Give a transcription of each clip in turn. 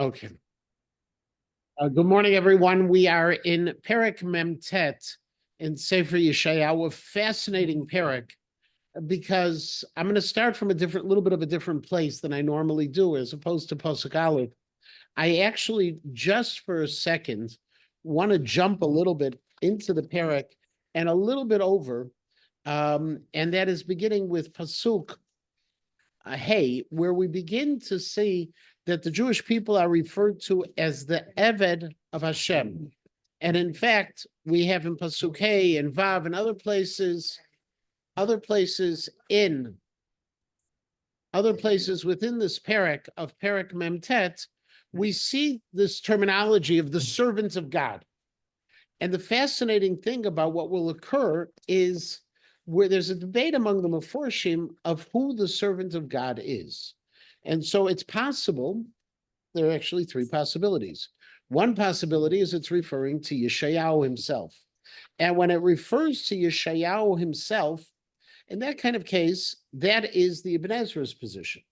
Okay. Good morning, everyone. We are in Perek Memtet in Sefer Yeshayahu, a fascinating Perek, because I'm going to start from a little bit of a different place than I normally do, as opposed to Pasuk Aleph. I actually, just for a second, want to jump a little bit into the Perek and a little bit over, and that is beginning with Pasuk Hey, where we begin to see that the Jewish people are referred to as the Eved of Hashem. And in fact, we have in Pasuk Hey and Vav and other places within this Perek of Perek Memtet, we see this terminology of the servant of God. And the fascinating thing about what will occur is where there's a debate among the Meforshim of who the servant of God is. And so it's possible, there are actually three possibilities. One possibility is it's referring to Yeshayahu himself. And when it refers to Yeshayahu himself, in that kind of case, that is the Ibn Ezra's position.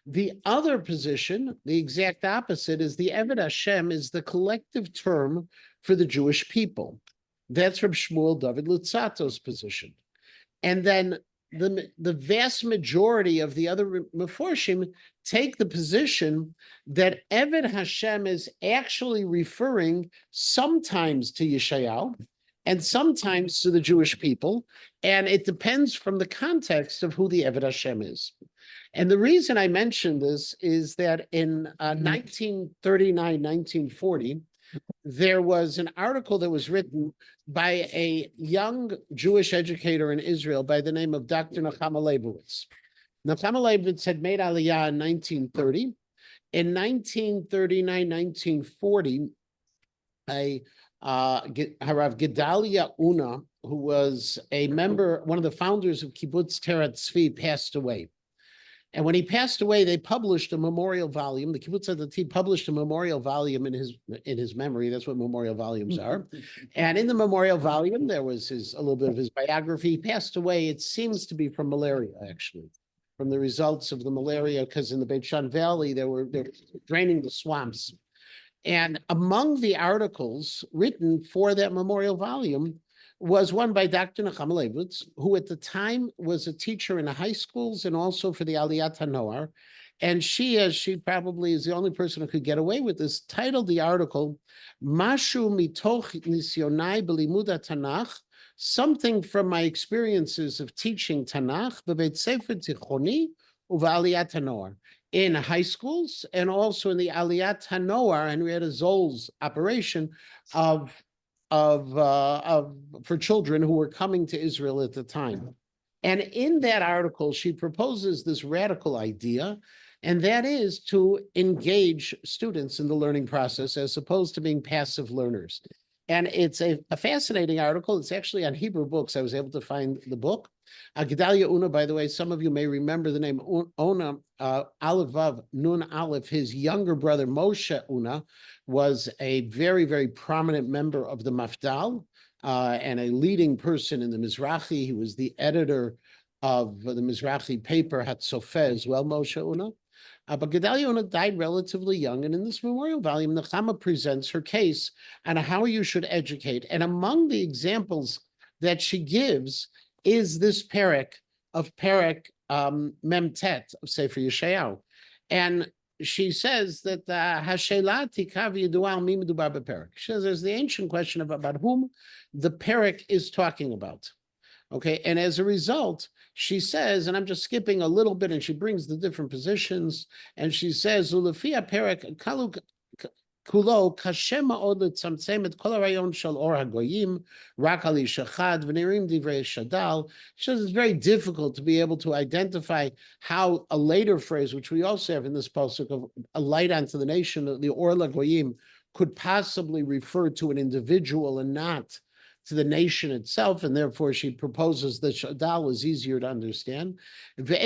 The other position, the exact opposite, is the Eved Hashem is the collective term for the Jewish people. That's from Shmuel David Lutzato's position. And then the vast majority of the other Meforshim take the position that Eved Hashem is actually referring sometimes to Yeshayahu and sometimes to the Jewish people, and it depends from the context of who the Eved Hashem is. And the reason I mention this is that in 1939, 1940, there was an article that was written by a young Jewish educator in Israel by the name of Dr. Nechama Leibowitz. Nechama Leibowitz had made Aliyah in 1930. In 1939, 1940, Harav Gedalia Una, who was a member, one of the founders of Kibbutz Terat Tzvi, passed away. And when he passed away, they published a memorial volume. The Kibbutz Adati published a memorial volume in his memory. That's what memorial volumes are. And in the memorial volume, there was a little bit of his biography. He passed away, it seems to be from malaria, actually, from the results of the malaria, because in the Beit Shan Valley, they were draining the swamps. And among the articles written for that memorial volume was one by Dr. Nechama Leibowitz, who at the time was a teacher in the high schools and also for the Aliyat HaNoar. And she, as she probably is the only person who could get away with this, titled the article, Mashu mitoch nisyonai b'limud Tanakh, something from my experiences of teaching Tanakh, b'beit sefer tichoni u'v'Aliyat HaNoar, in high schools and also in the Aliyat HaNoar, Henrietta Zoll's operation for children who were coming to Israel at the time. And in that article, she proposes this radical idea, and that is to engage students in the learning process as opposed to being passive learners. And it's a fascinating article. It's actually on Hebrew Books. I was able to find the book. Gedalia Una, by the way, some of you may remember the name Una, Aleph Vav Nun Aleph. His younger brother, Moshe Una, was a very, very prominent member of the Mafdal and a leading person in the Mizrahi. He was the editor of the Mizrahi paper, Hatzofeh, as well, Moshe Una. But Gedalia Una died relatively young, and in this memorial volume, Nechama presents her case on how you should educate. And among the examples that she gives is this Perek of Perek Memtet of Sefer Yeshayahu. And she says that Hashela tikav yidual mi medubar beperek. She says there's the ancient question about whom the Perek is talking about. Okay, and as a result, she says, and I'm just skipping a little bit, and she brings the different positions, and she says, Ulafia Perek Kaluk Kulo kashem ma'od letzamtzem et kol harayon shel or hagoyim rak al ish echad v'nirim divrei shadal. She says it's very difficult to be able to identify how a later phrase, which we also have in this pasuk of a light unto the nation, the or hagoyim, could possibly refer to an individual and not to the nation itself, and therefore she proposes that Shadal is easier to understand. But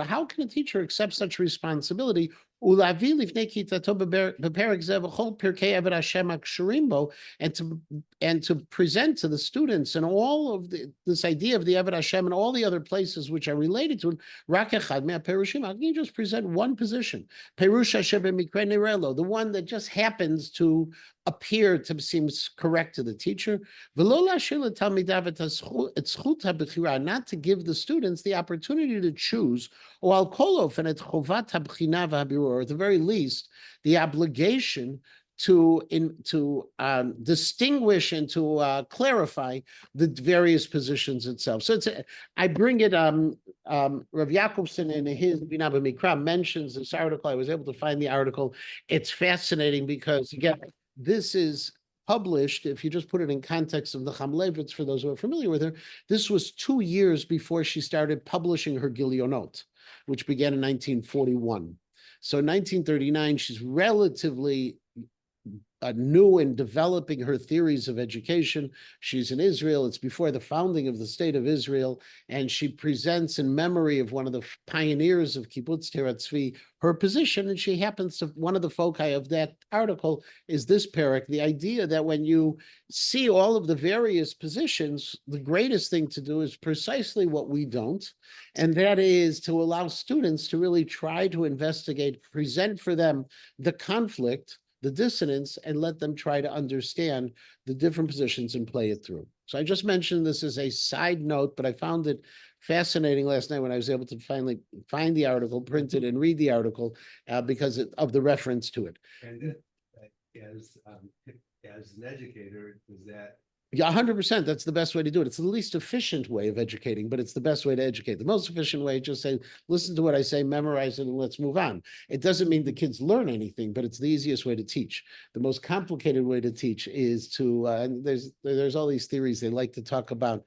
how can a teacher accept such responsibility? ולהביא לפני כיתתו בפרק זה וכל פרקי עבד השם הקשורים בו, and to present to the students and all of this idea of the Eved Hashem and all the other places which are related to it, רק אחד מהפירושים. I can just present one position. פירוש אשר במקרה נראה לו, the one that just happens to appear to seem correct to the teacher, ולא להשאיר לתלמידיו את זכות הבחירה, not to give the students the opportunity to choose, או על כל אופן את חובת הבחינה והבירור, or at the very least, the obligation to distinguish and to clarify the various positions itself. So I bring it, Rav Jacobson in his Bina B'Mikra mentions this article. I was able to find the article. It's fascinating because, again, this is published, if you just put it in context of the Chamlevitz, for those who are familiar with her, this was 2 years before she started publishing her Gilionot, which began in 1941. So in 1939, she's relatively new in developing her theories of education. She's in Israel. It's before the founding of the state of Israel. And she presents in memory of one of the pioneers of Kibbutz Tirat Tzvi, her position. And she happens to, one of the foci of that article is this parak, the idea that when you see all of the various positions, the greatest thing to do is precisely what we don't. And that is to allow students to really try to investigate, present for them the conflict, the dissonance, and let them try to understand the different positions and play it through. So I just mentioned this as a side note, but I found it fascinating last night when I was able to finally find the article, print it, and read the article because of the reference to it. And as an educator, is that? Yeah, 100%. That's the best way to do it. It's the least efficient way of educating, but it's the best way to educate. The most efficient way, just say, listen to what I say, memorize it, and let's move on. It doesn't mean the kids learn anything, but it's the easiest way to teach. The most complicated way to teach is to, and there's all these theories. They like to talk about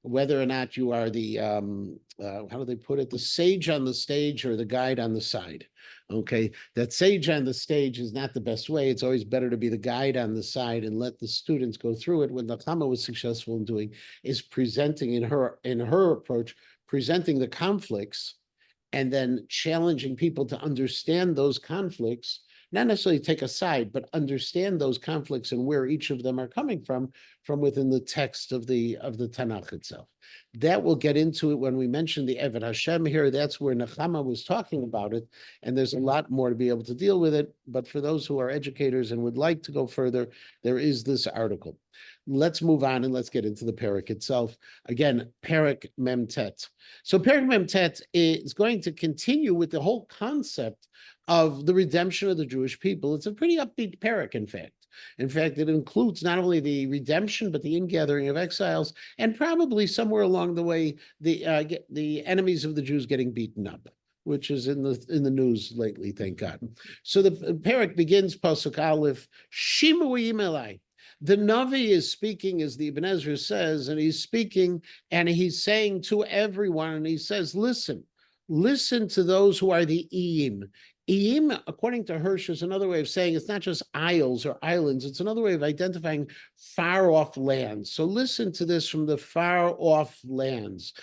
whether or not you are the, how do they put it? The sage on the stage or the guide on the side. Okay, that sage on the stage is not the best way. It's always better to be the guide on the side and let the students go through it. What Nachama was successful in doing is presenting in her approach, presenting the conflicts and then challenging people to understand those conflicts, not necessarily take a side, but understand those conflicts and where each of them are coming from within the text of the Tanakh itself. That we'll get into it when we mention the Eved Hashem here. That's where Nechama was talking about it, and there's a lot more to be able to deal with it. But for those who are educators and would like to go further, there is this article. Let's move on and let's get into the parak itself. Again, parak memtet. So parak memtet is going to continue with the whole concept of the redemption of the Jewish people. It's a pretty upbeat parak, in fact. In fact, it includes not only the redemption, but the ingathering of exiles, and probably somewhere along the way, the enemies of the Jews getting beaten up, which is in the news lately, thank God. So the parak begins, Pasuk Aleph, Shimu Yimelai. The Navi is speaking, as the Ibn Ezra says, and he's speaking, and he's saying to everyone, and he says, listen to those who are the Iyim. Iyim, according to Hirsch, is another way of saying it's not just isles or islands. It's another way of identifying far-off lands. So listen to this from the far-off lands.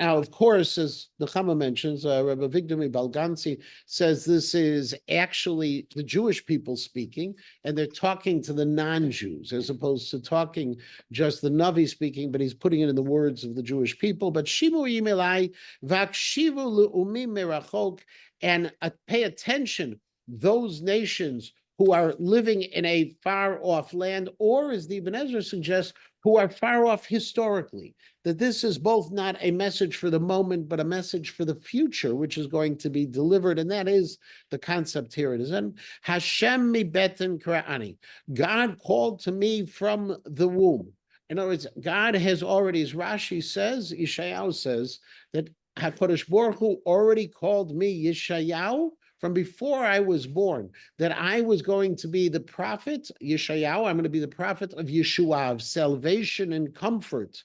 Now, of course, as the Chama mentions, Rabbi Vigdor Balganzi says this is actually the Jewish people speaking, and they're talking to the non-Jews, as opposed to talking just the Navi speaking, but he's putting it in the words of the Jewish people. But Shimu Yimelai, Vakshivu Le'umim Merachok, and pay attention, those nations who are living in a far-off land, or as the Ibn Ezra suggests, who are far off historically, that this is both not a message for the moment, but a message for the future, which is going to be delivered. And that is the concept here. It is, and Hashem mi beten kra'ani. God called to me from the womb. In other words, God has already, as Rashi says, Yeshayahu says, that HaKadosh Baruch Hu already called me Yeshayahu from before I was born, that I was going to be the prophet, Yeshayahu, I'm going to be the prophet of Yeshua, of salvation and comfort,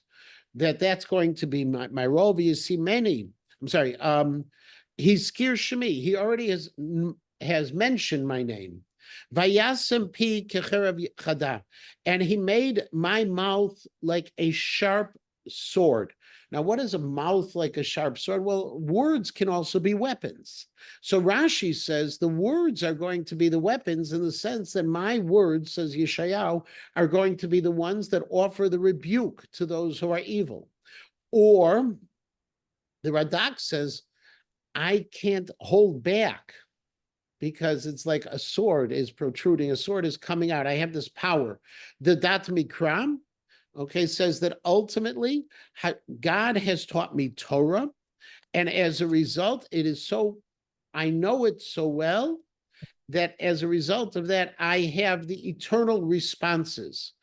that's going to be my role. You see many, he's Skir Shemi, he already has mentioned my name. Vayasem pi kecherev chada, and he made my mouth like a sharp sword. Now, what is a mouth like a sharp sword? Well, words can also be weapons. So Rashi says the words are going to be the weapons in the sense that my words, says Yeshayahu, are going to be the ones that offer the rebuke to those who are evil. Or the Radak says, I can't hold back because it's like a sword is protruding, a sword is coming out. I have this power. The Dat Mikram, okay, says that ultimately God has taught me Torah, and as a result, it is so, I know it so well that as a result of that, I have the eternal responses.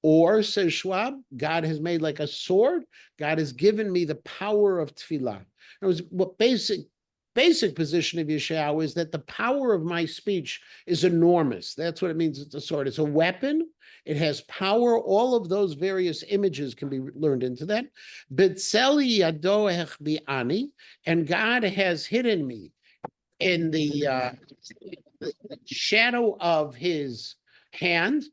Or, says Schwab, God has made like a sword. God has given me the power of tefillah. It was what basic position of Yeshayahu is that the power of my speech is enormous. That's what it means. It's a sword. It's a weapon. It has power. All of those various images can be learned into that. B'tzeli yado echbi'ani, and God has hidden me in the shadow of his hand,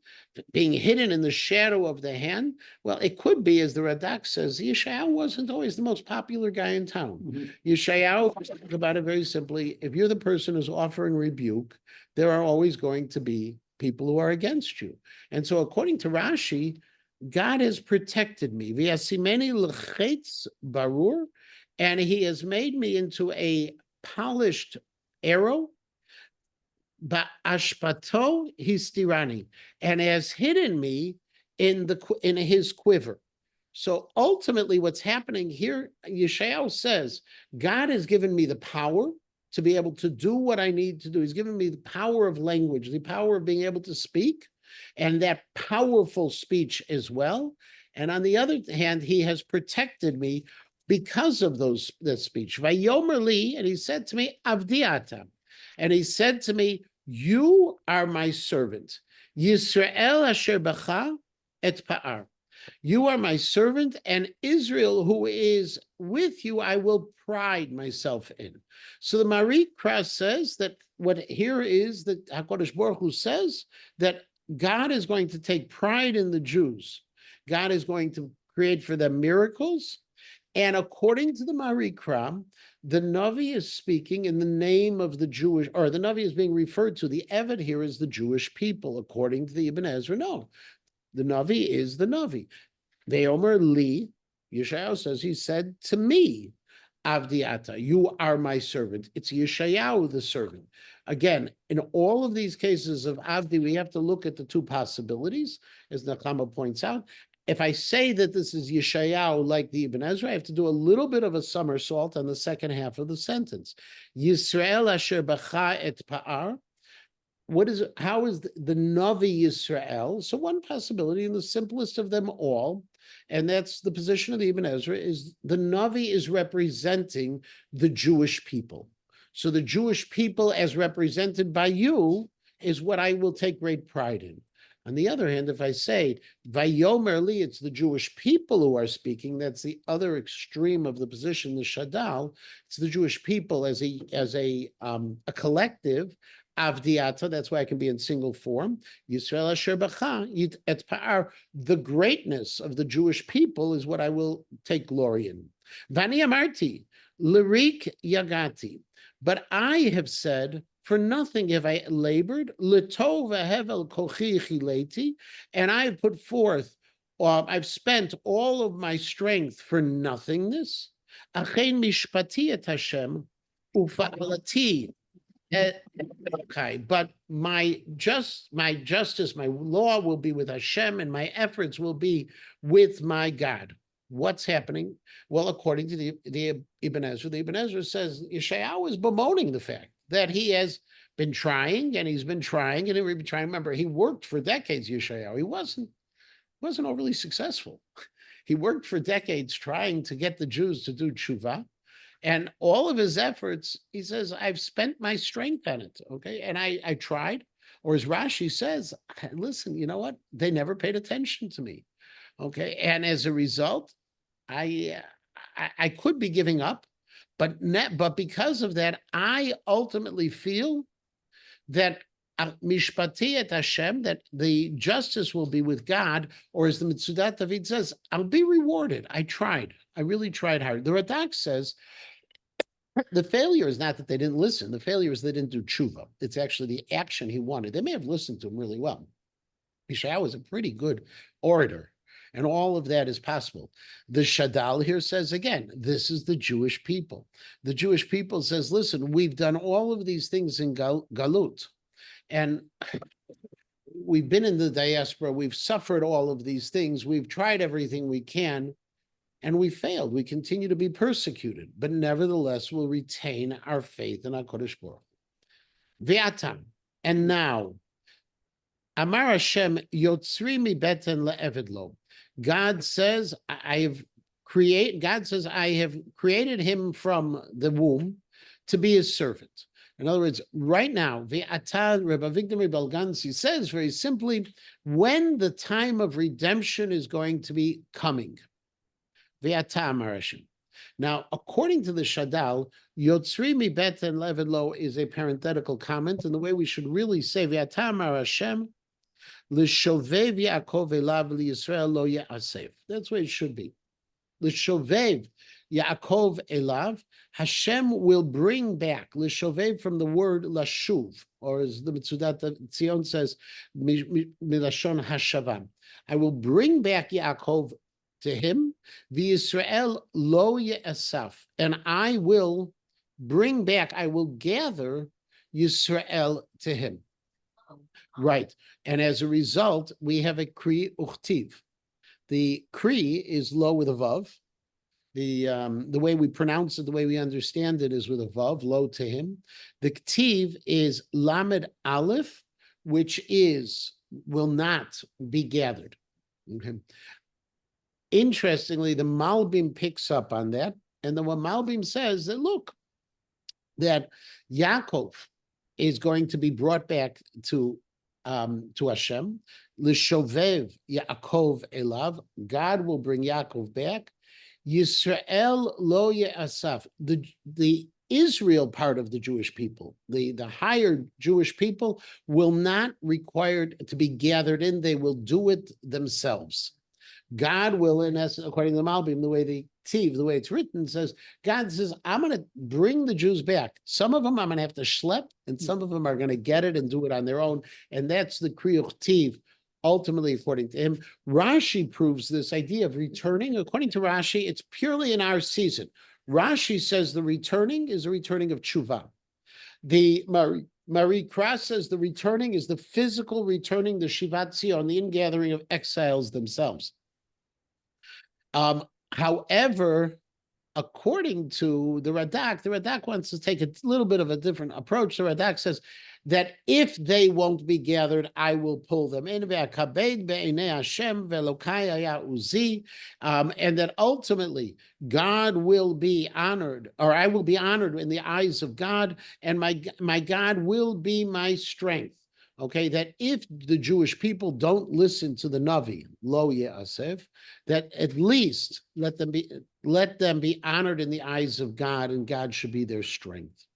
being hidden in the shadow of the hand. Well, it could be, as the Radak says, Yeshayahu wasn't always the most popular guy in town. Yeshayahu, think about it very simply, if you're the person who's offering rebuke, there are always going to be people who are against you. And so according to Rashi, God has protected me. V'yasimeni l'chetz barur, and he has made me into a polished arrow, ba'ashpato histirani, and has hidden me in his quiver. So ultimately, what's happening here, Yeshayahu says, God has given me the power to be able to do what I need to do. He's given me the power of language, the power of being able to speak, and that powerful speech as well. And on the other hand, he has protected me because of that speech. Vayomer li, and he said to me, Avdiata. And he said to me, you are my servant. Yisrael asher b'cha et pa'ar. You are my servant, and Israel, who is with you, I will pride myself in. So the Marie Kras says that what here is that HaKadosh Baruch Hu says that God is going to take pride in the Jews. God is going to create for them miracles. And according to the Marie Kram, the Navi is speaking in the name of the Jewish, or the Navi is being referred to. The Eved here is the Jewish people, according to the Ibn Ezra. No, the Navi is the Navi. Ve'omer li, Yeshayahu says, he said to me, Avdiata, you are my servant. It's Yeshayahu, the servant. Again, in all of these cases of Avdi, we have to look at the two possibilities, as Nakama points out. If I say that this is Yeshayahu like the Ibn Ezra, I have to do a little bit of a somersault on the second half of the sentence. Yisrael asher b'cha et pa'ar. What is it? How is the Navi Yisrael? So one possibility, and the simplest of them all, and that's the position of the Ibn Ezra, is the Navi is representing the Jewish people. So the Jewish people as represented by you is what I will take great pride in. On the other hand, if I say, Vayomer li, it's the Jewish people who are speaking, that's the other extreme of the position, the Shadal, it's the Jewish people as a collective, Avdiata, that's why I can be in single form. Yisrael asher b'cha et pa'ar, the greatness of the Jewish people is what I will take glory in. Vani amarti, lirik yagati, but I have said, for nothing have I labored, l'tov hevel kochi chileti, and I have put forth, I've spent all of my strength for nothingness. Achein mishpati et Hashem ufa'alati. Okay, but my justice, my law will be with Hashem, and my efforts will be with my God. What's happening? Well, according to the Ibn Ezra says Yeshayahu is bemoaning the fact that he has been trying, and he's been trying, and he'll be trying. Remember, he worked for decades, Yeshayahu. He wasn't overly successful. He worked for decades trying to get the Jews to do tshuva. And all of his efforts, he says, I've spent my strength on it, okay? And I tried. Or as Rashi says, listen, you know what? They never paid attention to me, okay? And as a result, I could be giving up, but because of that, I ultimately feel that mishpati et Hashem, that the justice will be with God, or as the Mitzudat David says, I'll be rewarded. I tried. I really tried hard. The Radak says the failure is not that they didn't listen. The failure is they didn't do tshuva. It's actually the action he wanted. They may have listened to him really well. Yeshayahu is a pretty good orator, and all of that is possible. The Shadal here says, again, this is the Jewish people. The Jewish people says, listen, we've done all of these things in Galut, and we've been in the diaspora. We've suffered all of these things. We've tried everything we can, and we failed. We continue to be persecuted, but nevertheless, we'll retain our faith in HaKadosh Baruch Hu. V'atam, and now, Amar Hashem yotzri mi beten le'eved lo. God says, God says, I have created him from the womb to be his servant. In other words, right now, V'ata Rebbe Avigdor Belgansi says very simply, when the time of redemption is going to be coming. V'ata Amar Hashem. Now, according to the Shadal, Yotzri mi beten le'eved lo is a parenthetical comment, and the way we should really say V'ata Amar Hashem, L'shovev Yaakov elav liYisrael lo ya'asev. That's what it should be. L'shovev Yaakov elav, Hashem will bring back. L'shovev from the word lashuv, or as the Mitzudat Tzion says, milashon hashava. I will bring back Yaakov to him, v'Yisrael lo ya'asaf, and I will bring back, I will gather Yisrael to him. Right. And as a result, we have a Kri Uchtiv. The Kri is low with a Vav. The way we pronounce it, the way we understand it is with a Vav, low to him. The Ktiv is Lamed Aleph, which is, will not be gathered. Okay. Interestingly, the Malbim picks up on that. And the Malbim says that, look, that Yaakov is going to be brought back to Hashem. L'shovev Yaakov elav. God will bring Yaakov back. Yisrael lo ye'asaf. The Israel part of the Jewish people, the higher Jewish people, will not require to be gathered in. They will do it themselves. God will, in essence, according to the Malbim, the way the Tiv, the way it's written, says, God says, I'm going to bring the Jews back. Some of them I'm going to have to schlep, and some of them are going to get it and do it on their own. And that's the Kriyuch Tiv, ultimately, according to him. Rashi proves this idea of returning. According to Rashi, it's purely in our season. Rashi says the returning is a returning of tshuva. The Marie Kras says the returning is the physical returning, the Shivat Zion, the ingathering of exiles themselves. However, according to the Radak wants to take a little bit of a different approach. The Radak says that if they won't be gathered, I will pull them in, and that ultimately God will be honored, or I will be honored in the eyes of God, and my God will be my strength. Okay, that if the Jewish people don't listen to the Navi, lo ye'asef, that at least let them be honored in the eyes of God, and God should be their strength.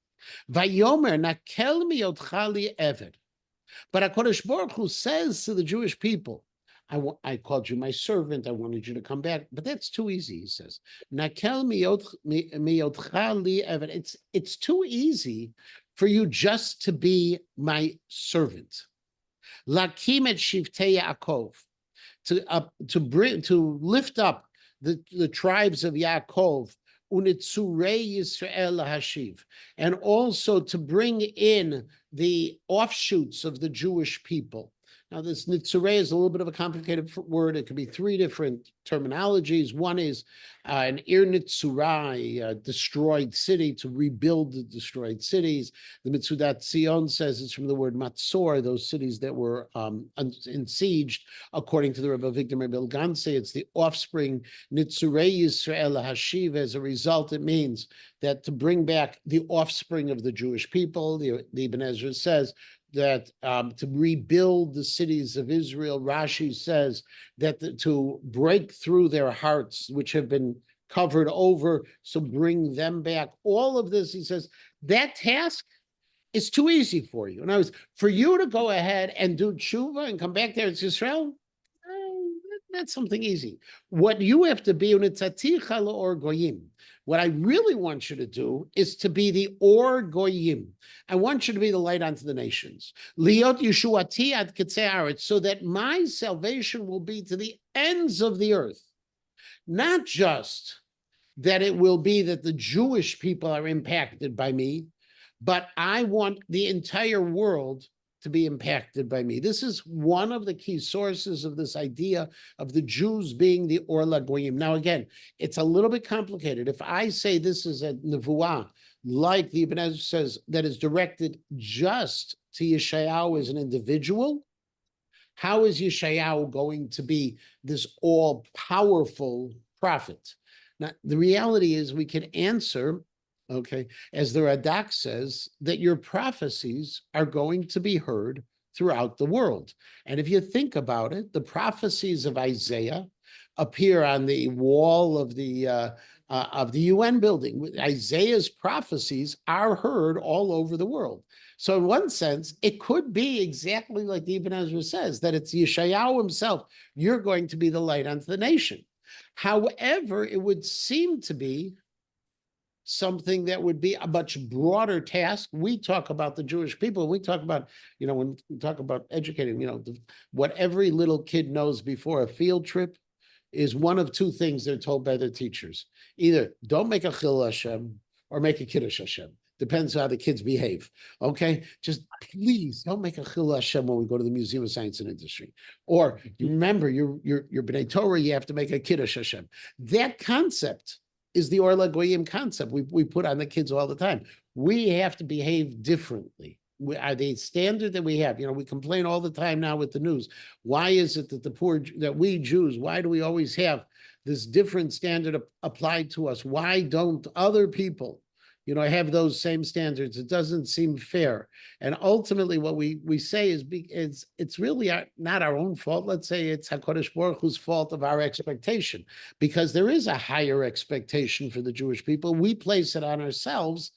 Vayomer nakel miyotcha li eved. But HaKadosh Baruch Hu says to the Jewish people, I called you my servant, I wanted you to come back, but that's too easy, he says. Nakel miyotcha li eved. It's too easy for you just to be my servant. Lakim et shivtei Yaakov, to lift up the tribes of Yaakov, unitzurei Yisrael hashiv, and also to bring in the offshoots of the Jewish people. Now, this nitzurei is a little bit of a complicated word. It could be three different terminologies. One is an ir nitzurai, a destroyed city, to rebuild the destroyed cities. The Mitzudat Tzion says it's from the word matzor, those cities that were besieged. According to the Rebbe Avigdor Belgansi, it's the offspring, nitzurei Yisrael hashiv. As a result, it means that to bring back the offspring of the Jewish people. The Ibn Ezra says that to rebuild the cities of Israel. Rashi says that to break through their hearts, which have been covered over, so bring them back. All of this, he says, that task It's too easy for you. In other words, for you to go ahead and do tshuva and come back there to Israel, that's something easy. What you have to be, or goyim. What I really want you to do is to be the or goyim. I want you to be the light unto the nations. Liot yeshuati ad ketzei haaretz, so that my salvation will be to the ends of the earth. Not just that it will be that the Jewish people are impacted by me, but I want the entire world to be impacted by me. This is one of the key sources of this idea of the Jews being the Or LaGoyim. Now, again, it's a little bit complicated. If I say this is a nevuah, like the Ibn Ezra says, that is directed just to Yeshayahu as an individual, how is Yeshayahu going to be this all-powerful prophet? Now, the reality is we can answer, okay, as the Radak says, that your prophecies are going to be heard throughout the world. And if you think about it, the prophecies of Isaiah appear on the wall of the UN building. Isaiah's prophecies are heard all over the world. So in one sense, it could be exactly like the Ibn Ezra says, that it's Yeshayahu himself. You're going to be the light unto the nation. However, it would seem to be something that would be a much broader task. We talk about the Jewish people. We talk about, when we talk about educating, what every little kid knows before a field trip is one of two things they're told by their teachers. Either don't make a Chil Hashem or make a Kiddush Hashem. Depends how the kids behave. Okay, just please don't make a Chil Hashem when we go to the Museum of Science and Industry. Or you remember your B'nai Torah, you have to make a Kiddush Hashem. That concept is the Or LaGoyim concept we put on the kids all the time. We have to behave differently. Are the standard that we have? We complain all the time now with the news. Why is it that we Jews, why do we always have this different standard applied to us? Why don't other people have those same standards? It doesn't seem fair. And ultimately what we say is it's really not our own fault. Let's say it's HaKadosh Baruch Hu's fault of our expectation, because there is a higher expectation for the Jewish people. We place it on ourselves.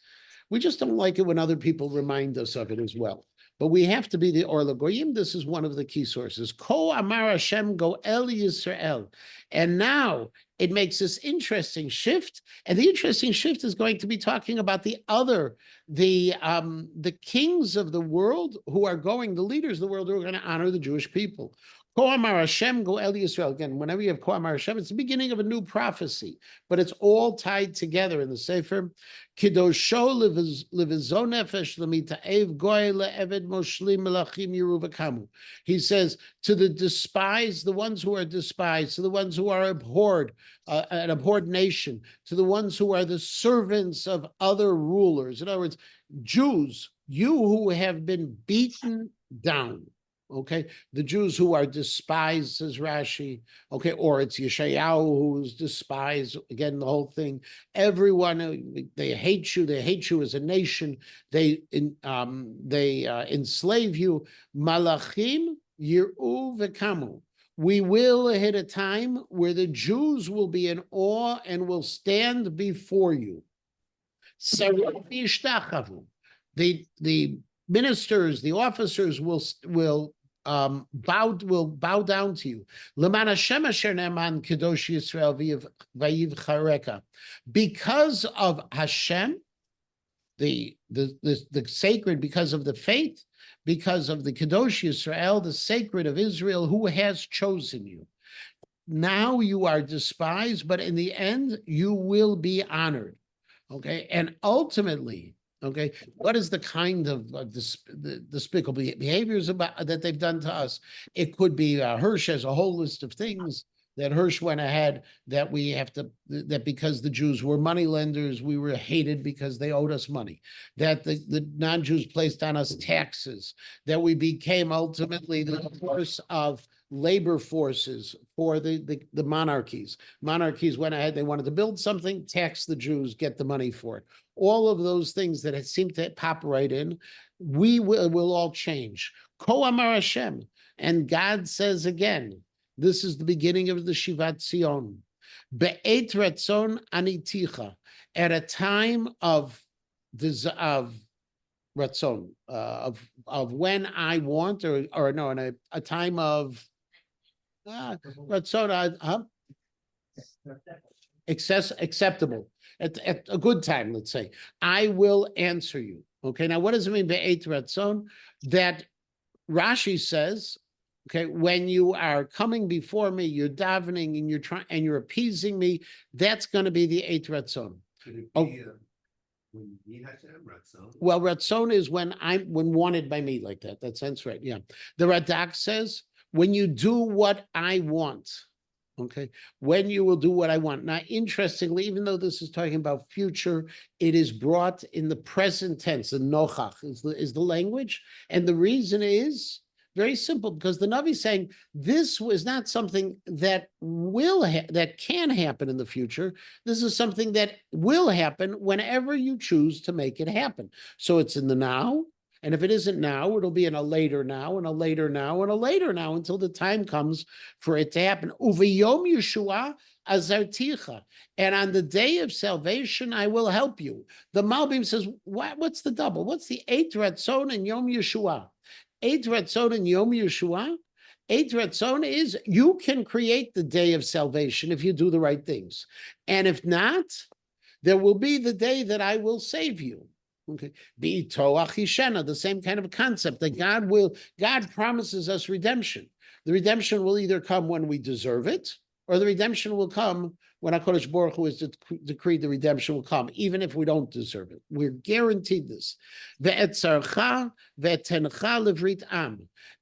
We just don't like it when other people remind us of it as well. But we have to be the Or LaGoyim. This is one of the key sources. Ko Amar Hashem Go El Yisrael. And now it makes this interesting shift. And the interesting shift is going to be talking about the kings of the world who are going, the leaders of the world who are going to honor the Jewish people. Ko Amar Hashem Go El Yisrael. Again, whenever you have Ko Amar Hashem, it's the beginning of a new prophecy, but it's all tied together in the Sefer. Kidosho Livizon Nefesh Lemita'ev Goy Le'eved Moshlim Melachim Yeruvakamu. He says, to the despised, the ones who are despised, to the ones who are abhorred, an abhorred nation, to the ones who are the servants of other rulers. In other words, Jews, you who have been beaten down. Okay, the Jews who are despised, says Rashi. Okay, or it's Yeshayahu who's despised. Again, the whole thing. Everyone, they hate you. They hate you as a nation. They enslave you. Malachim yiru v'kamu. We will hit a time where the Jews will be in awe and will stand before you. The ministers, the officers will bow down to you. Because of Hashem, the sacred, because of the faith, because of the Kadosh Yisrael, the sacred of Israel, who has chosen you. Now you are despised, but in the end, you will be honored. Okay, and ultimately, okay, what is the kind of the despicable behaviors that they've done to us? It could be Hirsch has a whole list of things that Hirsch went ahead that we have to, that because the Jews were money lenders, we were hated because they owed us money, that the non-Jews placed on us taxes, that we became ultimately the force of labor forces for the monarchies. Monarchies went ahead, they wanted to build something, tax the Jews, get the money for it. All of those things that seem to pop right in, we will all change. Ko Amar Hashem. And God says again, this is the beginning of the Shivat Zion. Be'et ratzon aniticha. At a time of Ratzon, of when I want, or no, in a time of Ratzon, acceptable at a good time, let's say. I will answer you. Okay, now what does it mean by Eit Ratzon? That Rashi says, okay, when you are coming before me, you're davening and you're trying and you're appeasing me, that's going to be the Eit Ratzon. Should it Oh. be, when you have to have Ratzon? Well, Ratzon is when wanted by me like that. That sounds right. Yeah. The Radak says, when you do what I want. Okay. When you will do what I want. Now, interestingly, even though this is talking about future, it is brought in the present tense. The nochach is the language. And the reason is very simple, because the Navi is saying this was not something that that can happen in the future. This is something that will happen whenever you choose to make it happen. So it's in the now. And if it isn't now, it'll be in a later now, and a later now, and a later now, until the time comes for it to happen. Uvayom Yeshua azarticha. And on the day of salvation, I will help you. The Malbim says, what's the double? What's the Eit Ratzon and Yom Yeshua? Eit Ratzon and Yom Yeshua? Eit Ratzon is you can create the day of salvation if you do the right things. And if not, there will be the day that I will save you. Okay, the same kind of concept that God promises us redemption. The redemption will either come when we deserve it, or the redemption will come when HaKadosh Baruch Hu has decreed the redemption will come, even if we don't deserve it. We're guaranteed this.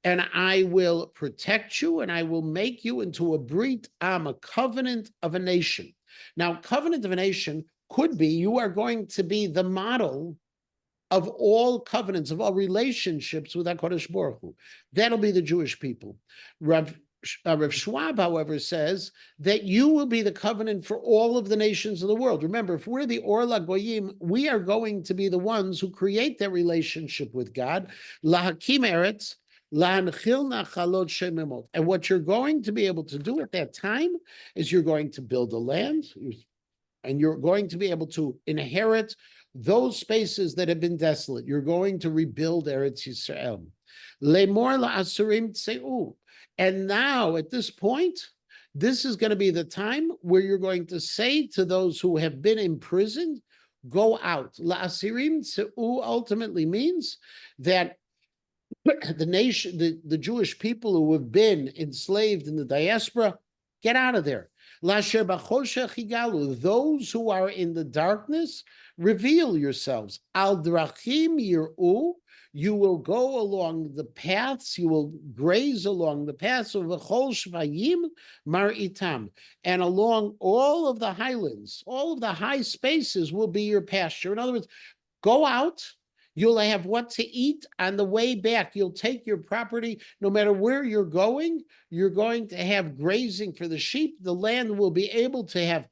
And I will protect you, and I will make you into a brit am, a covenant of a nation. Now, covenant of a nation could be you are going to be the model of all covenants, of all relationships with HaKadosh Baruch Hu. That'll be the Jewish people. Rav Schwab, however, says that you will be the covenant for all of the nations of the world. Remember, if we're the Or LaGoyim, we are going to be the ones who create that relationship with God. Lahakim Eretz, and what you're going to be able to do at that time is you're going to build a land, and you're going to be able to inherit those spaces that have been desolate. You're going to rebuild Eretz Yisrael. Lemor la'asurim tseu. And now, at this point, this is going to be the time where you're going to say to those who have been imprisoned, go out. La'asirim tseu ultimately means that the nation, the Jewish people who have been enslaved in the diaspora, get out of there. Those who are in the darkness, reveal yourselves. Al drachim yir'u, you will go along the paths, you will graze along the paths of v'chol shvayim mar'itam, and along all of the highlands, all of the high spaces will be your pasture. In other words, go out. You'll have what to eat on the way back. You'll take your property, no matter where you're going to have grazing for the sheep. The land will be able to have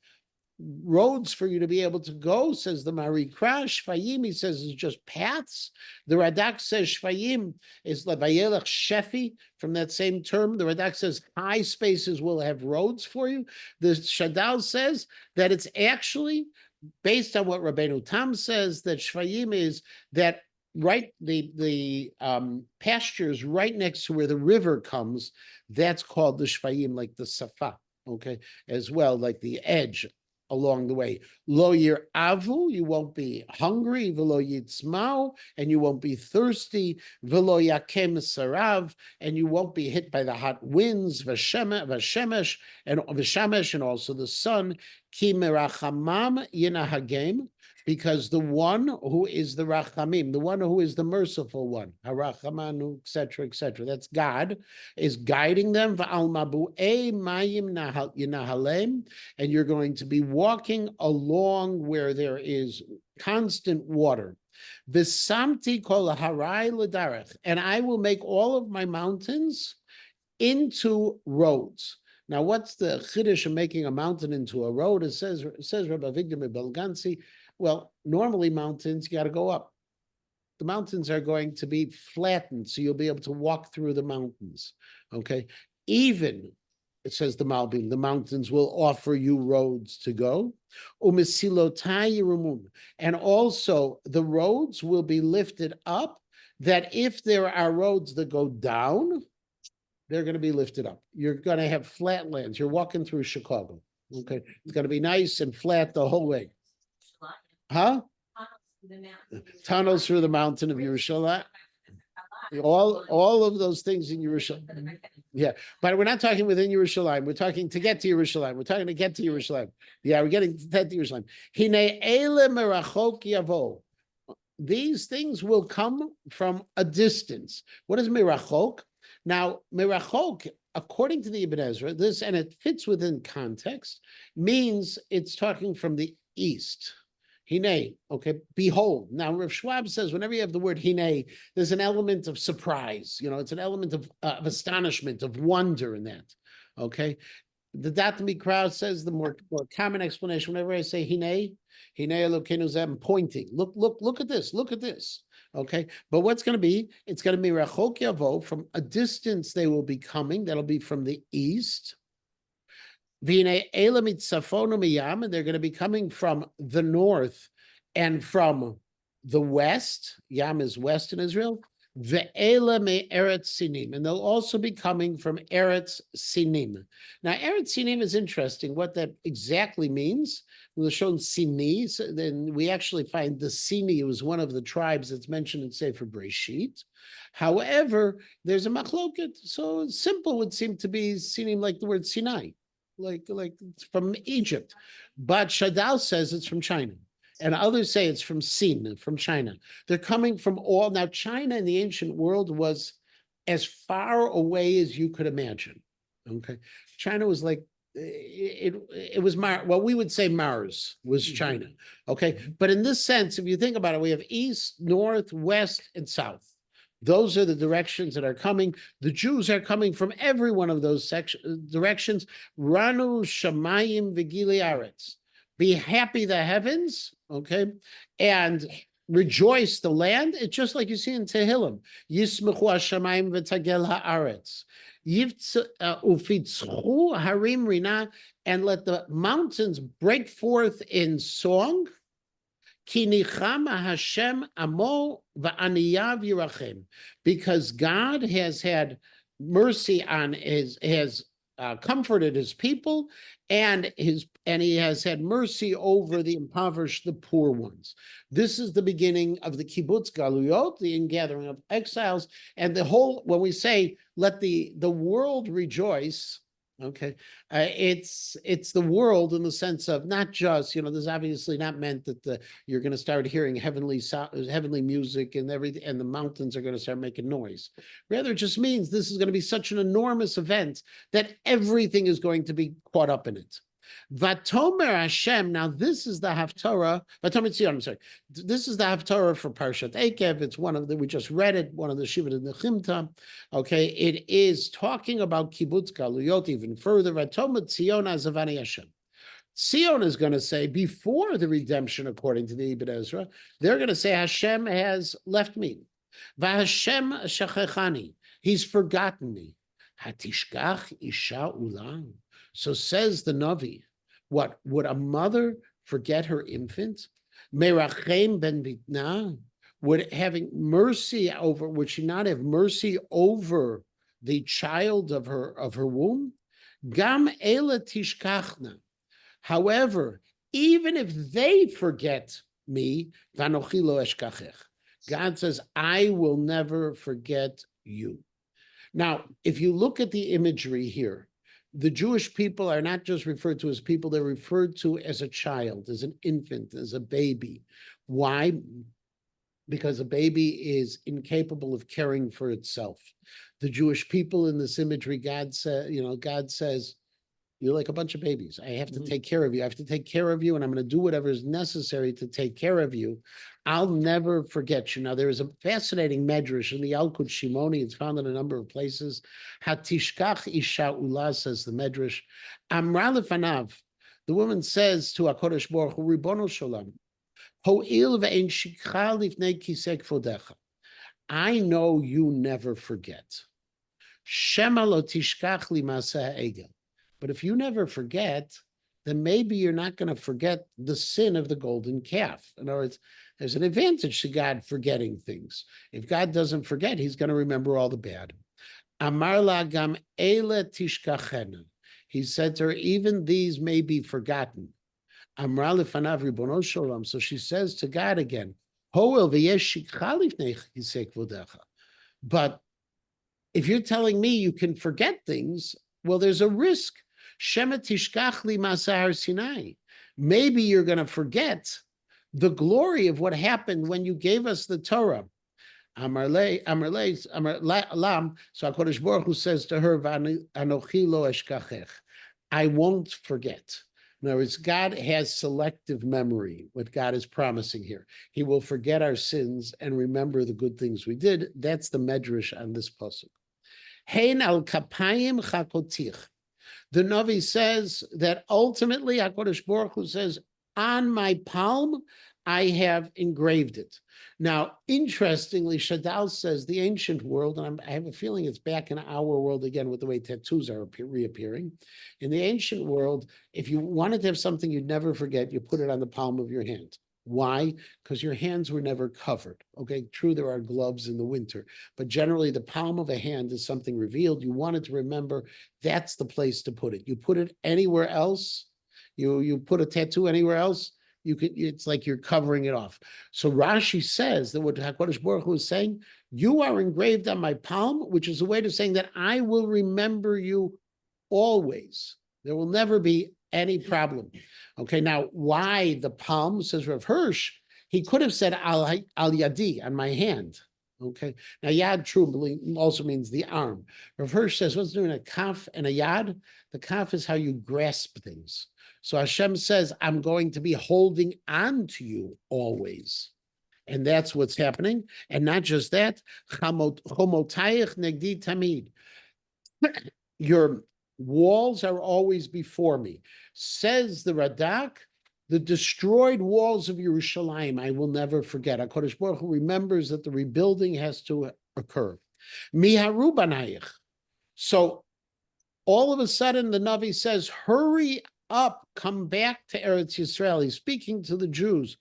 roads for you to be able to go, says the Marikra. Shfayim, he says, is just paths. The Radak says Shfayim is Vayelech Shefi, from that same term. The Radak says high spaces will have roads for you. The Shadal says that it's actually based on what Rabbeinu Tam says, that Shfayim is that the pastures right next to where the river comes, that's called the Shfayim, like the Safa, okay, as well, like the edge along the way. Lo yir avu, you won't be hungry, v'lo yitzmau, and you won't be thirsty, v'lo yakem sarav, and you won't be hit by the hot winds, v'shemesh, and also the sun, ki merachamam yinahagem, because the one who is the Rachamim, the one who is the merciful one, Harachamanu, etc., that's God, is guiding them. And you're going to be walking along where there is constant water. V'samti kol harai l'darech, and I will make all of my mountains into roads. Now, what's the chiddush of making a mountain into a road? It says Rabbi Avigdor Belgansi, well, normally mountains, you got to go up. The mountains are going to be flattened, so you'll be able to walk through the mountains, okay? Even it says the Malbim, the mountains will offer you roads to go. Umesilotai Yerumun. And also the roads will be lifted up, that if there are roads that go down, they're going to be lifted up. You're going to have flat lands. You're walking through Chicago. Okay. It's going to be nice and flat the whole way. Huh? Tunnels through the mountain of Yerushalayim. All of those things in Yerushalayim. Yeah, but we're not talking within Yerushalayim. We're talking to get to Yerushalayim. We're talking to get to Yerushalayim. Yeah, we're getting to get to Yerushalayim. Hine ele merachok yavo. These things will come from a distance. What is merachok? Now, merachok, according to the Ibn Ezra, this, and it fits within context, means it's talking from the east. Hine, okay, behold. Now, Rav Schwab says whenever you have the word hine, there's an element of surprise. It's an element of astonishment, of wonder in that. Okay, the Datami crowd says the more common explanation. Whenever I say hine Elokeinu Zeh, I'm pointing. Look at this. Look at this. Okay, but what's going to be? It's going to be rachok yavo, from a distance. They will be coming. That'll be from the east. And they're going to be coming from the north and from the west. Yam is west in Israel. Eretz Sinim, and they'll also be coming from Eretz Sinim. Now, Eretz Sinim is interesting. What that exactly means, we'll show Sini. So then we actually find the Sini was one of the tribes that's mentioned in Sefer Breshit. However, there's a machloket. So simple would seem to be Sinim, like the word Sinai. Like from Egypt, but Shadal says it's from China, and others say it's from Sin, from China. They're coming from all. Now, China in the ancient world was as far away as you could imagine. Okay, China was like it was Mars. Well, we would say Mars was China. Okay, but in this sense, if you think about it, we have east, north, west, and south. Those are the directions that are coming. The Jews are coming from every one of those directions. Ranu shamayim v'gili aretz. Be happy the heavens, okay, and rejoice the land. It's just like you see in Tehillim. Yismechu hashamayim v'tagel haaretz. Ufitzchu harim rina, and let the mountains break forth in song. Hashem amo va'aniyav yirachem, because God has had mercy on has comforted his people, and he has had mercy over the impoverished, the poor ones. This is the beginning of the kibbutz galuyot, the ingathering of exiles, and the whole. When we say let the world rejoice. Okay, it's the world in the sense of not just, there's obviously not meant that you're going to start hearing heavenly music and everything, and the mountains are going to start making noise. Rather, it just means this is going to be such an enormous event that everything is going to be caught up in it. Vatomer Hashem. Now, this is the Haftarah. Vatomer Tzion. I'm sorry. This is the Haftarah for Parshat Ekev. It's one of we just read it. One of the Shivat and the Chimta. Okay, it is talking about Kibbutz Galuyot even further. Vatomer Tzion Azavani Hashem. Tzion is going to say before the redemption, according to the Ibn Ezra, they're going to say Hashem has left me. VaHashem shachechani. He's forgotten me. Hatishkach isha ulam. So says the Navi, what, would a mother forget her infant? Merachem ben bitna, would she not have mercy over the child of her womb? Gam ela tishkachna. However, even if they forget me, vanochi lo eshkachech. God says, I will never forget you. Now, if you look at the imagery here, the Jewish people are not just referred to as people, they're referred to as a child, as an infant, as a baby. Why? Because a baby is incapable of caring for itself. The Jewish people in this imagery, God says, you're like a bunch of babies. I have to take care of you. I have to take care of you, and I'm going to do whatever is necessary to take care of you. I'll never forget you. Now, there is a fascinating medrash in the Yalkut Shimoni. It's found in a number of places. Hatishkach isha ula, says the medrash. Amra lefanav. The woman says to HaKadosh Baruch Hu, Ribono Shalom, ho'il ve'en shikcha lifnei kisei kvodecha. I know you never forget. Shema lo tishkach li maseh ha'egel. But if you never forget, then maybe you're not going to forget the sin of the golden calf. In other words, there's an advantage to God forgetting things. If God doesn't forget, he's going to remember all the bad. Amar la gam ele tishkachena. He said to her, even these may be forgotten. Amra lefanav ribono shalom. So she says to God again, Hoel v'yesh shikcha lifnei chisei kvodecha. But if you're telling me you can forget things, well, there's a risk. Shema tishkach li masar Sinai. Maybe you're going to forget the glory of what happened when you gave us the Torah. Amar lam. So HaKadosh Baruch Hu says to her, Anochi lo eshkachech. I won't forget. In other words, God has selective memory, what God is promising here. He will forget our sins and remember the good things we did. That's the medrash on this pasuk. Hein al kapayim chakotich. The Navi says that ultimately HaKadosh Baruch Hu says, on my palm, I have engraved it. Now, interestingly, Shadal says the ancient world, and I have a feeling it's back in our world again with the way tattoos are reappearing. In the ancient world, if you wanted to have something you'd never forget, you put it on the palm of your hand. Why? Because your hands were never covered. Okay, true, there are gloves in the winter, but generally the palm of a hand is something revealed. You wanted to remember, that's the place to put it. You put it anywhere else, you put a tattoo anywhere else, it's like you're covering it off. So Rashi says that what HaKadosh Baruch Hu is saying, you are engraved on my palm, which is a way of saying that I will remember you always. There will never be any problem. Okay, now why the palm, says Rav Hirsch, he could have said al yadi, on my hand. Okay, now yad truly also means the arm. Rav Hirsch says, what's doing a kaf and a yad? The kaf is how you grasp things. So Hashem says, I'm going to be holding on to you always. And that's what's happening. And not just that, chomotayich negdi tamid. Your walls are always before me. Says the Radak, the destroyed walls of Yerushalayim, I will never forget. HaKadosh Baruch Hu remembers that the rebuilding has to occur. Miharu banayich. So all of a sudden, the Navi says, hurry up, come back to Eretz Yisrael. He's speaking to the Jews.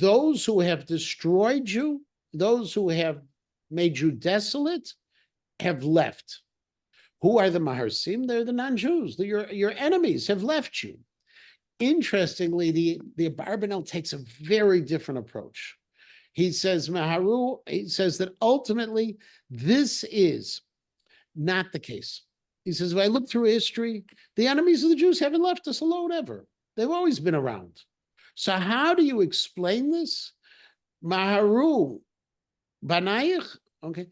Those who have destroyed you, those who have made you desolate, have left. Who are the Maharsim? They're the non-Jews. Your enemies have left you. Interestingly, the Abarbanel takes a very different approach. He says, Maharu, he says that ultimately this is not the case. He says, if I look through history, the enemies of the Jews haven't left us alone ever. They've always been around. So how do you explain this? Maharu Banayich, okay.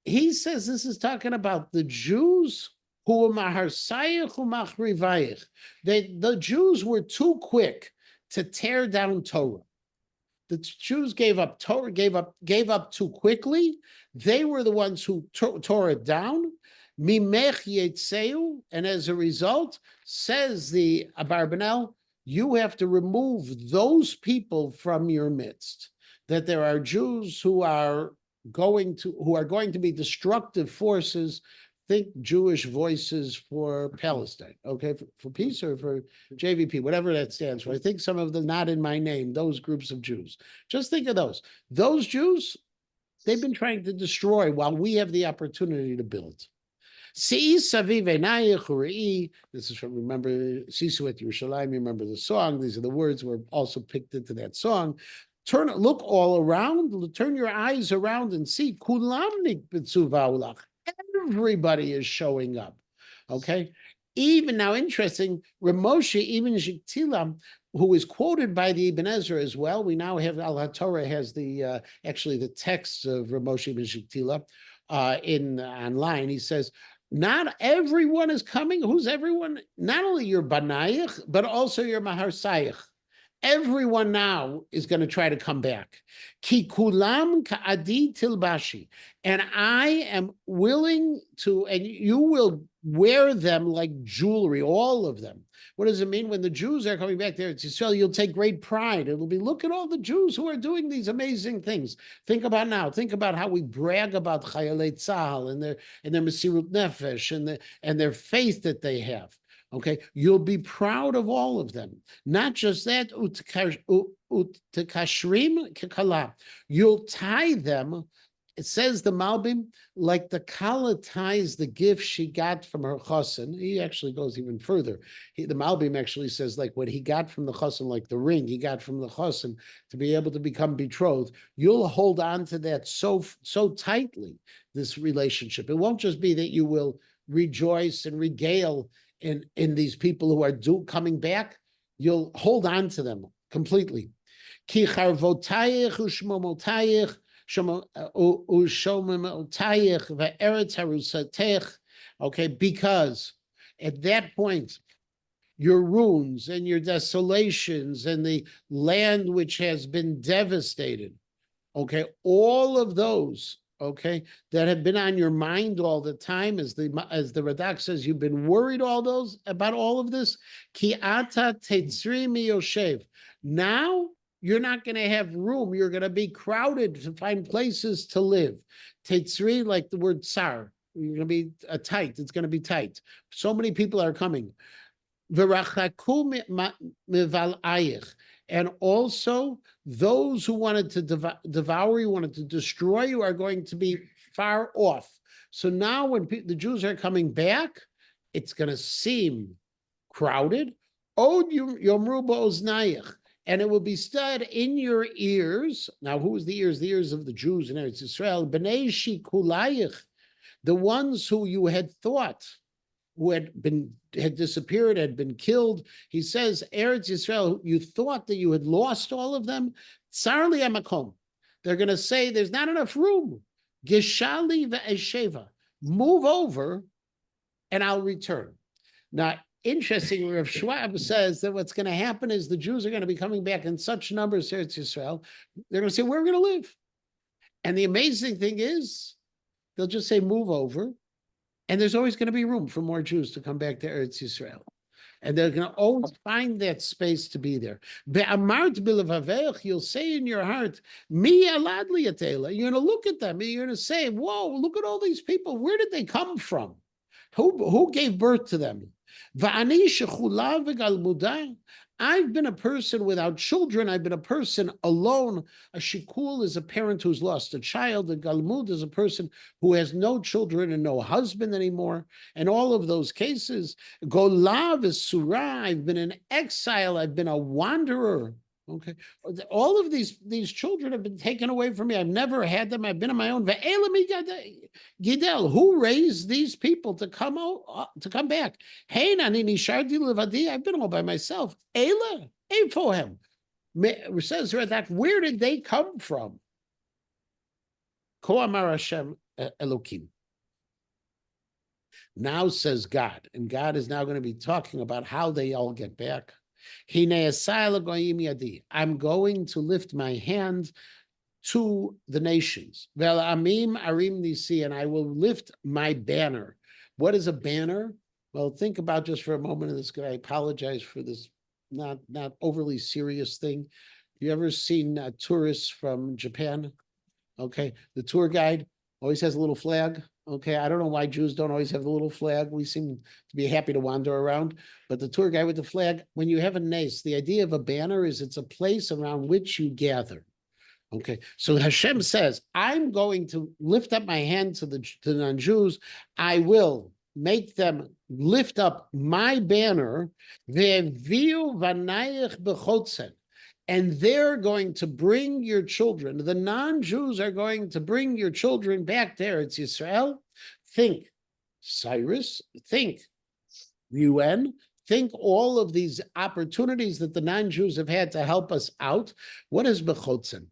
He says this is talking about the Jews who were maharsayich umachrivayich. The Jews were too quick to tear down Torah. The Jews gave up Torah, gave up too quickly. They were the ones who tore it down. Mimech yetzeu, and as a result, says the Abarbanel, you have to remove those people from your midst. That there are Jews who are going to be destructive forces. Think Jewish Voices for Palestine, okay, for peace or for JVP, whatever that stands for. I think some of the not in my name, those groups of Jews. Just think of those. Those Jews, they've been trying to destroy while we have the opportunity to build. This is from, remember, Sisu at Yerushalayim, remember the song. These are the words were also picked into that song. Look all around, turn your eyes around and see. Everybody is showing up. Okay. Even now, interesting, Ramoshe, even Shiktilam, who is quoted by the Ibn Ezra as well. We now have Al HaTorah has the actually the texts of Ramoshe ibn Shiktilah online. He says, not everyone is coming. Who's everyone? Not only your Banayich, but also your Maharsayich. Everyone now is going to try to come back. Ki kulam ka'adi tilbashi. And I am willing to, and you will wear them like jewelry, all of them. What does it mean? When the Jews are coming back there to Israel, you'll take great pride. It'll be, look at all the Jews who are doing these amazing things. Think about now. Think about how we brag about Chayalei Tzahal and their Mesirut Nefesh and their faith that they have. Okay, you'll be proud of all of them. Not just that, you'll tie them. It says the Malbim, like the Kala ties the gift she got from her chassan. He actually goes even further. The Malbim actually says, like what he got from the chassan, like the ring he got from the chassan to be able to become betrothed. You'll hold on to that so tightly, this relationship. It won't just be that you will rejoice and regale in these people who are coming back. You'll hold on to them completely. Ki charvotayich ushmomotayich ushomotayich ve'eretz harusatech. Okay, because at that point, your ruins and your desolations and the land which has been devastated, okay, all of those, okay, that have been on your mind all the time, as the Radak says, you've been worried about all of this. Ki ata tetzri miyoshev. Now you're not going to have room. You're going to be crowded to find places to live. Tetzri, like the word tsar. You're going to be tight. It's going to be tight. So many people are coming. V'rachaku mival'ayich. And also, those who wanted to devour you, wanted to destroy you, are going to be far off. So now when the Jews are coming back, it's going to seem crowded. Od yomru ba'oznayich. And it will be said in your ears. Now, who is the ears? The ears of the Jews in Eretz Yisrael. B'nei shikulayich. The ones who you had thought who had disappeared, had been killed. He says, Eretz Yisrael, you thought that you had lost all of them. Tsar li hamakom. They're going to say there's not enough room. Geshali ve'esheva. Move over and I'll return. Now, interestingly, Rav Schwab says that what's going to happen is the Jews are going to be coming back in such numbers to Eretz Yisrael. They're going to say, where are we going to live? And the amazing thing is, they'll just say, move over. And there's always going to be room for more Jews to come back to Eretz Yisrael. And they're going to always find that space to be there. You'll say in your heart, Mi aladli atela. You're going to look at them and you're going to say, whoa, look at all these people. Where did they come from? Who gave birth to them? I've been a person without children. I've been a person alone. A shikul is a parent who's lost a child. A galmud is a person who has no children and no husband anymore. And all of those cases, golav is surah. I've been in exile. I've been a wanderer. Okay, all of these children have been taken away from me. I've never had them. I've been on my own. Gidel, who raised these people to come out, to come back? Hey, I've been all by myself. Ela, Efohem. Says that, where did they come from? Ko amar Hashem Elokim. Now says God, and God is now going to be talking about how they all get back. I'm going to lift my hand to the nations. And I will lift my banner. What is a banner? Well, think about just for a moment of this. I apologize for this not overly serious thing. You ever seen tourists from Japan? Okay, the tour guide always has a little flag. Okay, I don't know why Jews don't always have the little flag. We seem to be happy to wander around. But the tour guide with the flag, when you have a nace, the idea of a banner is it's a place around which you gather. Okay, so Hashem says, I'm going to lift up my hand to the non-Jews. I will make them lift up my banner. And they're going to bring your children. The non-Jews are going to bring your children back there. It's Yisrael. Think Cyrus. Think UN. Think all of these opportunities that the non-Jews have had to help us out. What is Bechotzen?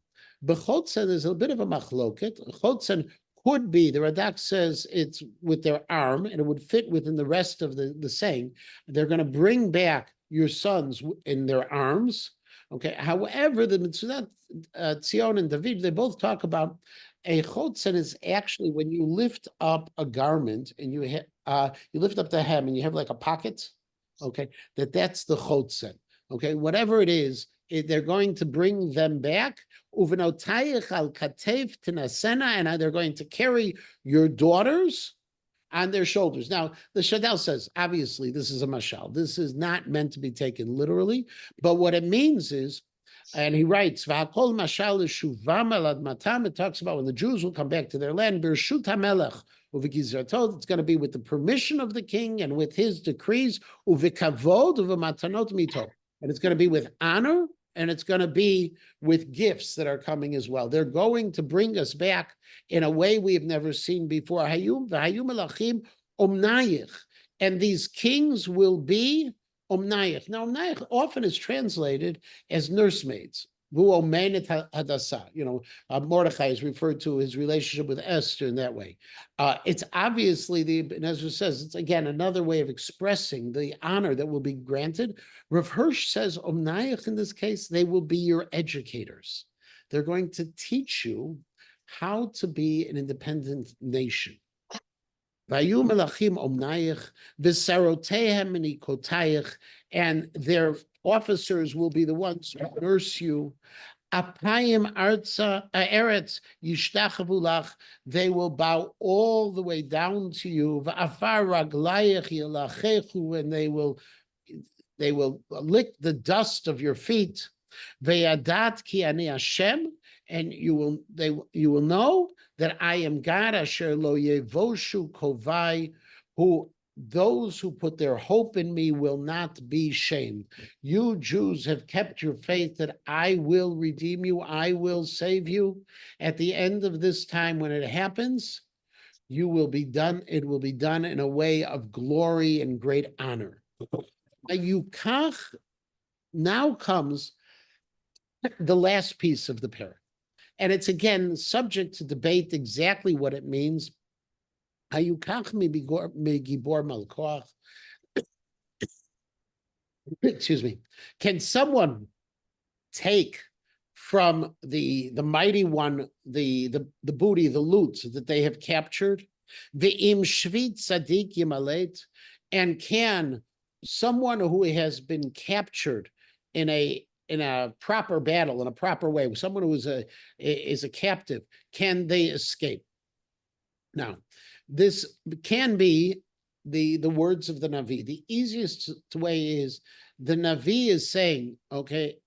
Bechotzen is a bit of a machloket. Bechotzen could be, the Radak says it's with their arm, and it would fit within the rest of the saying. They're going to bring back your sons in their arms. Okay. However, the Mitzvah Tzion and David, they both talk about a chotzen is actually when you lift up a garment and you lift up the hem and you have like a pocket. Okay, that's the chotzen. Okay, whatever it is, they're going to bring them back. Uvenotayich al katev tinasena, and they're going to carry your daughters on their shoulders. Now, the Shadel says, obviously, this is a mashal. This is not meant to be taken literally, but what it means is, and he writes, "V'hakol mashal eshuvam el admatam." It talks about when the Jews will come back to their land. Birshut hamelech uv'gizratot. It's going to be with the permission of the king and with his decrees. Uvikavod uv'matanot mito, and it's going to be with honor, and it's going to be with gifts that are coming as well. They're going to bring us back in a way we have never seen before. Hayum v'hayum melachim omnayich, and these kings will be omnayich. Now, omnayich often is translated as nursemaids. Mordechai is referred to his relationship with Esther in that way. It's obviously and Ezra says, it's again another way of expressing the honor that will be granted. Rav Hirsch says, omnayich in this case, they will be your educators. They're going to teach you how to be an independent nation. And their officers will be the ones who nurse you. Apayim arza eretz yishtachavulach. They will bow all the way down to you. Va'afar raglayich yelachechu, and they will lick the dust of your feet. Ve'yadat ki ani Hashem, and you will know that I am God, Asher lo yevoshu kovai, who those who put their hope in me will not be shamed. You Jews have kept your faith that I will redeem you, I will save you. At the end of this time, when it happens, you will be done. It will be done in a way of glory and great honor. Now comes the last piece of the parak. And it's again subject to debate exactly what it means. Excuse me. Can someone take from the mighty one the booty, the loot that they have captured? Ve'im shvit tzadik yimalet, and can someone who has been captured in a proper battle, in a proper way, someone who is a captive, can they escape? Now, this can be the words of the Navi. The easiest way is the Navi is saying, okay,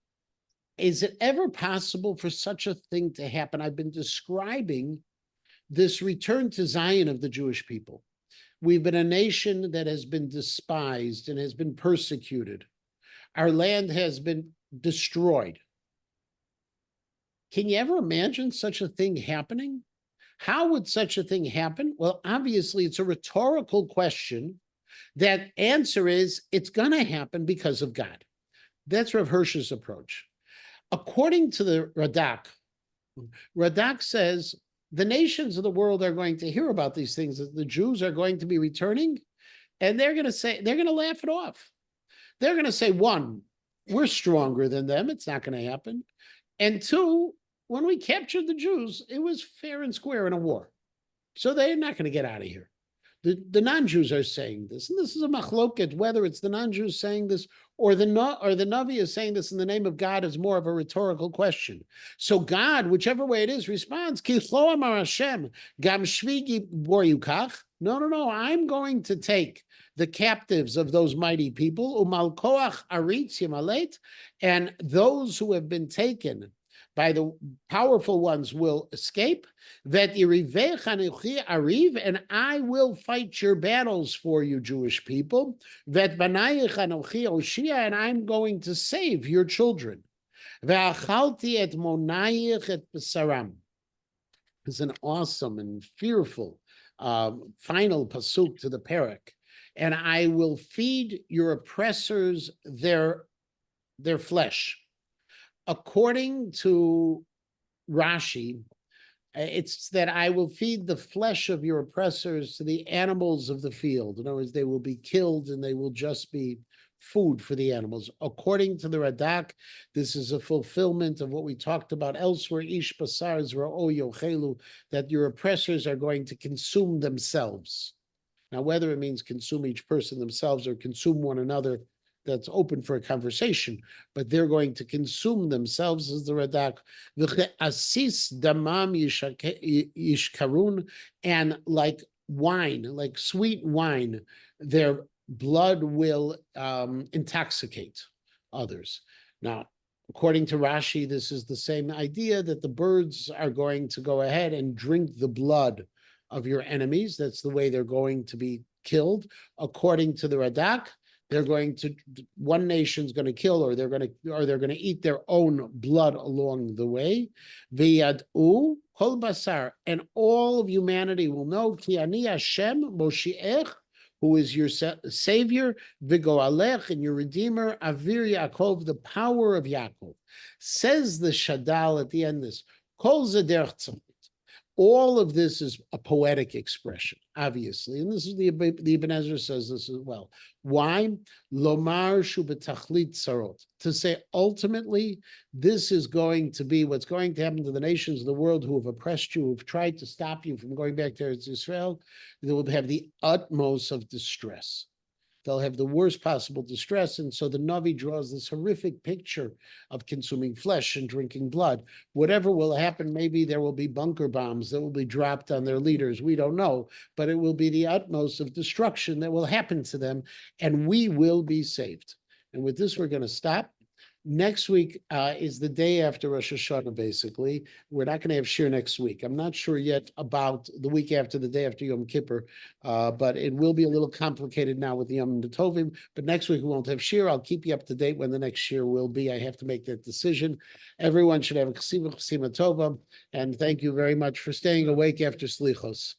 is it ever possible for such a thing to happen? I've been describing this return to Zion of the Jewish people. We've been a nation that has been despised and has been persecuted. Our land has been destroyed. Can you ever imagine such a thing happening? How would such a thing happen? Well, obviously, it's a rhetorical question. That answer is it's going to happen because of God. That's Rav Hirsch's approach. According to the Radak says the nations of the world are going to hear about these things, that the Jews are going to be returning, and they're going to laugh it off. They're going to say, one, we're stronger than them. It's not going to happen. And two, when we captured the Jews, it was fair and square in a war. So they're not going to get out of here. The non-Jews are saying this, and this is a machloket, whether it's the non-Jews saying this or the Navi is saying this in the name of God is more of a rhetorical question. So God, whichever way it is, responds, Ki lo amar Hashem, gam shvi bor yukach. No, I'm going to take the captives of those mighty people, umal koach aritz yamalet, and those who have been taken by the powerful ones will escape. That ariv, and I will fight your battles for you, Jewish people. That and I'm going to save your children. It's an awesome and fearful final pasuk to the parak. And I will feed your oppressors their flesh. According to Rashi, it's that I will feed the flesh of your oppressors to the animals of the field. In other words, they will be killed and they will just be food for the animals. According to the Radak, this is a fulfillment of what we talked about elsewhere, Ish Basar Zra'o Yochelu, that your oppressors are going to consume themselves. Now, whether it means consume each person themselves or consume one another, that's open for a conversation, but they're going to consume themselves, as the Radak. Asis damam yishkarun, and like wine, like sweet wine, their blood will intoxicate others. Now, according to Rashi, this is the same idea that the birds are going to go ahead and drink the blood of your enemies. That's the way they're going to be killed. According to the Radak, they're going to, one nation's going to kill, or they're going to eat their own blood along the way. V'yad'u kol basar, and all of humanity will know ki ani Hashem Moshiach, who is your savior, v'goalech, and your redeemer, Avir Yaakov, the power of Yaakov. Says the Shadal at the end this, kol zederch tzavit. All of this is a poetic expression, obviously, and this is the Ibn Ezra says this as well. Why? Lomar shu b'tachlit tzarot, to say ultimately this is going to be what's going to happen to the nations of the world who have oppressed you, who've tried to stop you from going back to Eretz Yisrael. They will have the utmost of distress. They'll have the worst possible distress. And so the Navi draws this horrific picture of consuming flesh and drinking blood. Whatever will happen, maybe there will be bunker bombs that will be dropped on their leaders. We don't know, but it will be the utmost of destruction that will happen to them, and we will be saved. And with this, we're going to stop. Next week is the day after Rosh Hashanah, basically. We're not going to have shir next week. I'm not sure yet about the week after, the day after Yom Kippur, but it will be a little complicated now with the Yom Tovim. But next week we won't have shir. I'll keep you up to date when the next shir will be. I have to make that decision. Everyone should have a chesima tova, and thank you very much for staying awake after Slichos.